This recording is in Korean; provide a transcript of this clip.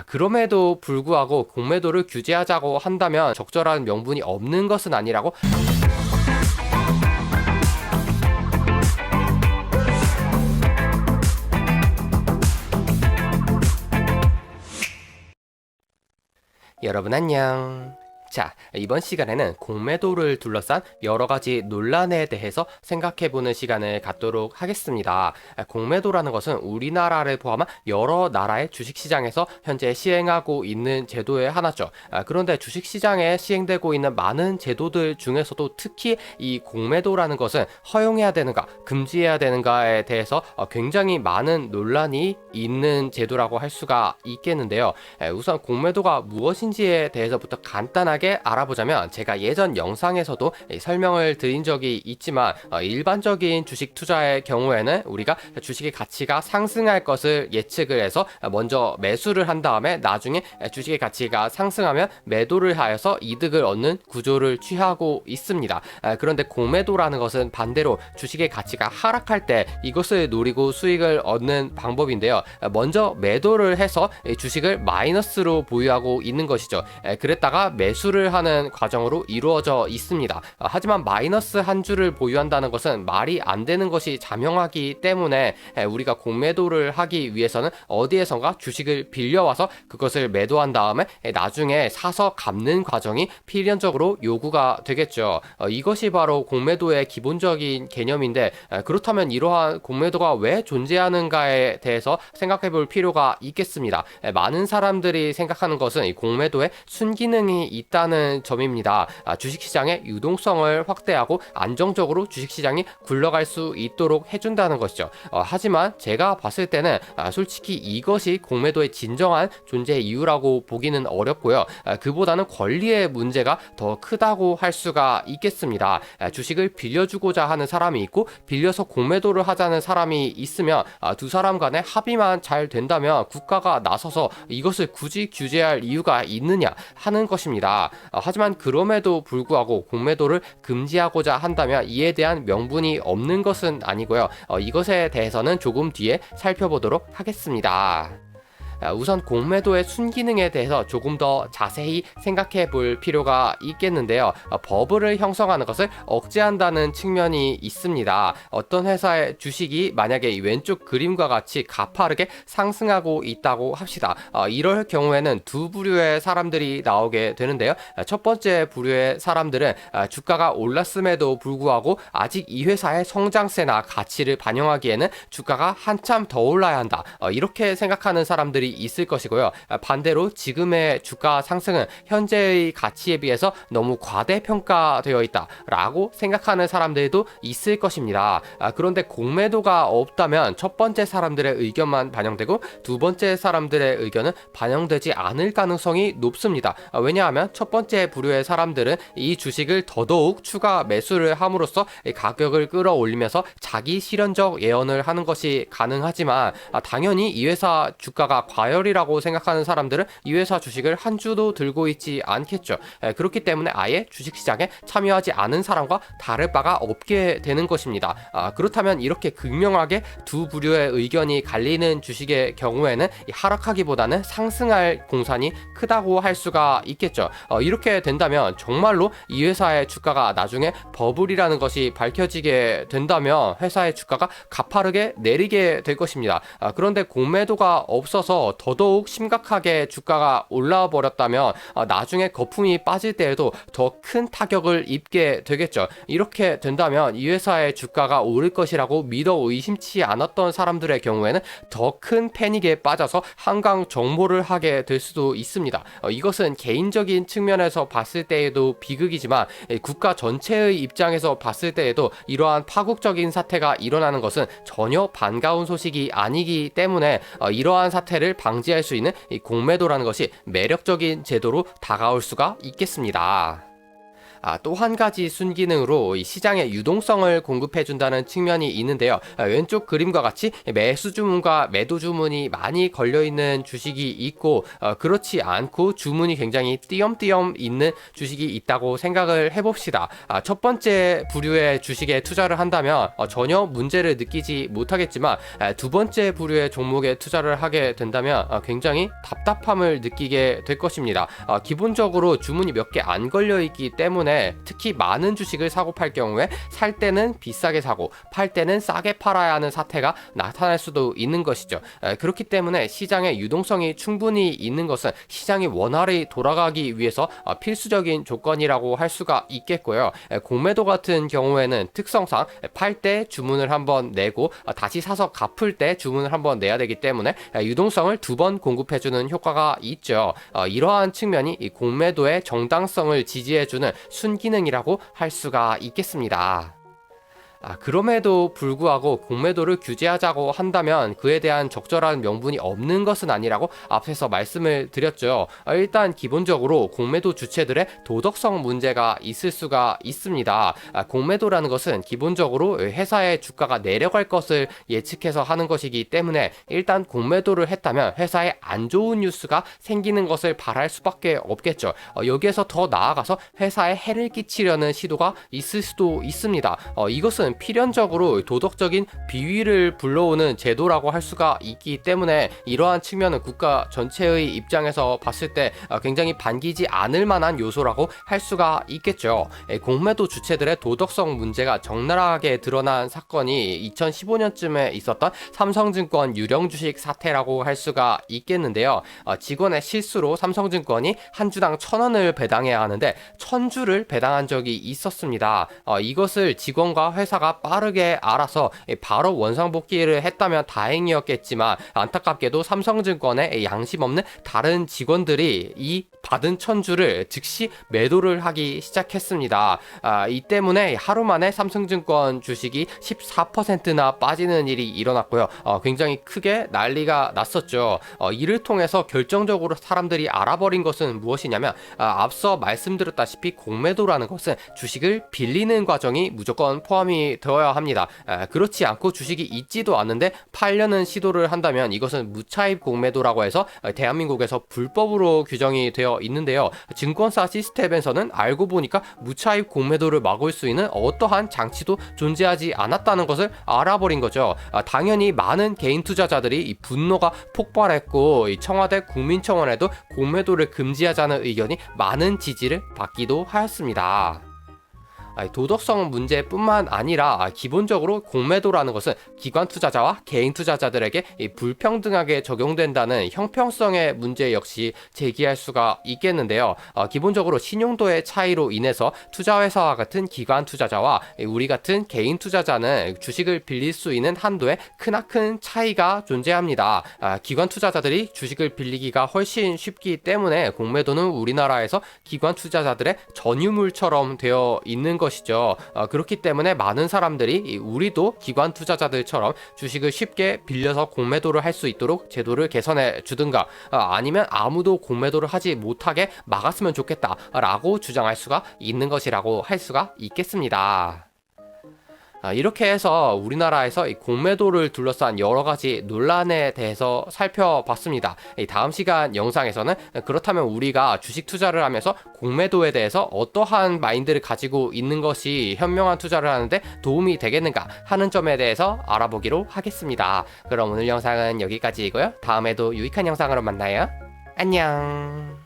그럼에도 불구하고 공매도를 규제하자고 한다면 적절한 명분이 없는 것은 아니라고. 여러분 안녕. 자, 이번 시간에는 공매도를 둘러싼 여러 가지 논란에 대해서 생각해보는 시간을 갖도록 하겠습니다. 공매도라는 것은 우리나라를 포함한 여러 나라의 주식시장에서 현재 시행하고 있는 제도의 하나죠. 그런데 주식시장에 시행되고 있는 많은 제도들 중에서도 특히 이 공매도라는 것은 허용해야 되는가, 금지해야 되는가에 대해서 굉장히 많은 논란이 있는 제도라고 할 수가 있겠는데요. 우선 공매도가 무엇인지에 대해서부터 간단하게 알아보자면, 제가 예전 영상에서도 설명을 드린 적이 있지만 일반적인 주식 투자의 경우에는 우리가 주식의 가치가 상승할 것을 예측을 해서 먼저 매수를 한 다음에 나중에 주식의 가치가 상승하면 매도를 하여서 이득을 얻는 구조를 취하고 있습니다. 그런데 공매도라는 것은 반대로 주식의 가치가 하락할 때 이것을 노리고 수익을 얻는 방법인데요. 먼저 매도를 해서 주식을 마이너스로 보유하고 있는 것이죠. 그랬다가 매수를 하는 과정으로 이루어져 있습니다. 하지만 마이너스 한 주를 보유한다는 것은 말이 안 되는 것이 자명하기 때문에 우리가 공매도를 하기 위해서는 어디에선가 주식을 빌려와서 그것을 매도한 다음에 나중에 사서 갚는 과정이 필연적으로 요구가 되겠죠. 이것이 바로 공매도의 기본적인 개념인데, 그렇다면 이러한 공매도가 왜 존재하는가에 대해서 생각해 볼 필요가 있겠습니다. 많은 사람들이 생각하는 것은 이 공매도에 순기능이 있다는 점입니다. 주식시장의 유동성을 확대하고 안정적으로 주식시장이 굴러갈 수 있도록 해준다는 것이죠. 하지만 제가 봤을 때는 솔직히 이것이 공매도의 진정한 존재 이유라고 보기는 어렵고요. 그보다는 권리의 문제가 더 크다고 할 수가 있겠습니다. 주식을 빌려주고자 하는 사람이 있고 빌려서 공매도를 하자는 사람이 있으면 두 사람 간의 합의만 잘 된다면 국가가 나서서 이것을 굳이 규제할 이유가 있느냐 하는 것입니다. 하지만 그럼에도 불구하고 공매도를 금지하고자 한다면 이에 대한 명분이 없는 것은 아니고요. 이것에 대해서는 조금 뒤에 살펴보도록 하겠습니다. 우선 공매도의 순기능에 대해서 조금 더 자세히 생각해 볼 필요가 있겠는데요. 버블을 형성하는 것을 억제한다는 측면이 있습니다. 어떤 회사의 주식이 만약에 왼쪽 그림과 같이 가파르게 상승하고 있다고 합시다. 이럴 경우에는 두 부류의 사람들이 나오게 되는데요. 첫 번째 부류의 사람들은 주가가 올랐음에도 불구하고 아직 이 회사의 성장세나 가치를 반영하기에는 주가가 한참 더 올라야 한다, 이렇게 생각하는 사람들이 있을 것이고요. 반대로 지금의 주가 상승은 현재의 가치에 비해서 너무 과대평가되어 있다 라고 생각하는 사람들도 있을 것입니다. 그런데 공매도가 없다면 첫 번째 사람들의 의견만 반영되고 두 번째 사람들의 의견은 반영되지 않을 가능성이 높습니다. 왜냐하면 첫 번째 부류의 사람들은 이 주식을 더더욱 추가 매수를 함으로써 가격을 끌어올리면서 자기 실현적 예언을 하는 것이 가능하지만, 당연히 이 회사 주가가 과열이라고 생각하는 사람들은 이 회사 주식을 한 주도 들고 있지 않겠죠. 그렇기 때문에 아예 주식시장에 참여하지 않은 사람과 다를 바가 없게 되는 것입니다. 그렇다면 이렇게 극명하게 두 부류의 의견이 갈리는 주식의 경우에는 하락하기보다는 상승할 공산이 크다고 할 수가 있겠죠. 이렇게 된다면 정말로 이 회사의 주가가 나중에 버블이라는 것이 밝혀지게 된다면 회사의 주가가 가파르게 내리게 될 것입니다. 그런데 공매도가 없어서 더더욱 심각하게 주가가 올라와 버렸다면 나중에 거품이 빠질 때에도 더 큰 타격을 입게 되겠죠. 이렇게 된다면 이 회사의 주가가 오를 것이라고 믿어 의심치 않았던 사람들의 경우에는 더 큰 패닉에 빠져서 한강 정모를 하게 될 수도 있습니다. 이것은 개인적인 측면에서 봤을 때에도 비극이지만 국가 전체의 입장에서 봤을 때에도 이러한 파국적인 사태가 일어나는 것은 전혀 반가운 소식이 아니기 때문에 이러한 사태를 방지할 수 있는 이 공매도라는 것이 매력적인 제도로 다가올 수가 있겠습니다. 또 한 가지 순기능으로 이 시장의 유동성을 공급해준다는 측면이 있는데요. 왼쪽 그림과 같이 매수 주문과 매도 주문이 많이 걸려있는 주식이 있고 그렇지 않고 주문이 굉장히 띄엄띄엄 있는 주식이 있다고 생각을 해봅시다. 첫 번째 부류의 주식에 투자를 한다면 전혀 문제를 느끼지 못하겠지만 두 번째 부류의 종목에 투자를 하게 된다면 굉장히 답답함을 느끼게 될 것입니다. 기본적으로 주문이 몇 개 안 걸려있기 때문에 특히 많은 주식을 사고 팔 경우에 살 때는 비싸게 사고 팔 때는 싸게 팔아야 하는 사태가 나타날 수도 있는 것이죠. 그렇기 때문에 시장의 유동성이 충분히 있는 것은 시장이 원활히 돌아가기 위해서 필수적인 조건이라고 할 수가 있겠고요. 공매도 같은 경우에는 특성상 팔 때 주문을 한번 내고 다시 사서 갚을 때 주문을 한번 내야 되기 때문에 유동성을 두 번 공급해주는 효과가 있죠. 이러한 측면이 이 공매도의 정당성을 지지해주는 순기능이라고 할 수가 있겠습니다. 그럼에도 불구하고 공매도를 규제하자고 한다면 그에 대한 적절한 명분이 없는 것은 아니라고 앞에서 말씀을 드렸죠. 일단 기본적으로 공매도 주체들의 도덕성 문제가 있을 수가 있습니다. 공매도라는 것은 기본적으로 회사의 주가가 내려갈 것을 예측해서 하는 것이기 때문에 일단 공매도를 했다면 회사에 안 좋은 뉴스가 생기는 것을 바랄 수밖에 없겠죠. 여기에서 더 나아가서 회사에 해를 끼치려는 시도가 있을 수도 있습니다. 이것은 필연적으로 도덕적인 비위를 불러오는 제도라고 할 수가 있기 때문에 이러한 측면은 국가 전체의 입장에서 봤을 때 굉장히 반기지 않을 만한 요소라고 할 수가 있겠죠. 공매도 주체들의 도덕성 문제가 적나라하게 드러난 사건이 2015년쯤에 있었던 삼성증권 유령주식 사태라고 할 수가 있겠는데요. 직원의 실수로 삼성증권이 한 주당 1,000원을 배당해야 하는데 1,000주를 배당한 적이 있었습니다. 이것을 직원과 회사가 빠르게 알아서 바로 원상복귀를 했다면 다행이었겠지만 안타깝게도 삼성증권의 양심 없는 다른 직원들이 이 받은 1,000주를 즉시 매도를 하기 시작했습니다. 이 때문에 하루 만에 삼성증권 주식이 14%나 빠지는 일이 일어났고요. 굉장히 크게 난리가 났었죠. 이를 통해서 결정적으로 사람들이 알아버린 것은 무엇이냐면 앞서 말씀드렸다시피 공매도라는 것은 주식을 빌리는 과정이 무조건 포함이 되어야 합니다. 그렇지 않고 주식이 있지도 않는데 팔려는 시도를 한다면 이것은 무차입 공매도라고 해서 대한민국에서 불법으로 규정이 되어 있는데요. 증권사 시스템에서는 알고 보니까 무차입 공매도를 막을 수 있는 어떠한 장치도 존재하지 않았다는 것을 알아버린 거죠. 당연히 많은 개인 투자자들이 이 분노가 폭발했고 이 청와대 국민청원에도 공매도를 금지하자는 의견이 많은 지지를 받기도 하였습니다. 도덕성 문제뿐만 아니라 기본적으로 공매도라는 것은 기관 투자자와 개인 투자자들에게 불평등하게 적용된다는 형평성의 문제 역시 제기할 수가 있겠는데요. 기본적으로 신용도의 차이로 인해서 투자회사와 같은 기관 투자자와 우리 같은 개인 투자자는 주식을 빌릴 수 있는 한도에 크나큰 차이가 존재합니다. 기관 투자자들이 주식을 빌리기가 훨씬 쉽기 때문에 공매도는 우리나라에서 기관 투자자들의 전유물처럼 되어 있는 것이죠. 그렇기 때문에 많은 사람들이 우리도 기관 투자자들처럼 주식을 쉽게 빌려서 공매도를 할 수 있도록 제도를 개선해 주든가 아니면 아무도 공매도를 하지 못하게 막았으면 좋겠다라고 주장할 수가 있는 것이라고 할 수가 있겠습니다. 이렇게 해서 우리나라에서 이 공매도를 둘러싼 여러 가지 논란에 대해서 살펴봤습니다. 다음 시간 영상에서는 그렇다면 우리가 주식 투자를 하면서 공매도에 대해서 어떠한 마인드를 가지고 있는 것이 현명한 투자를 하는데 도움이 되겠는가 하는 점에 대해서 알아보기로 하겠습니다. 그럼 오늘 영상은 여기까지이고요. 다음에도 유익한 영상으로 만나요. 안녕.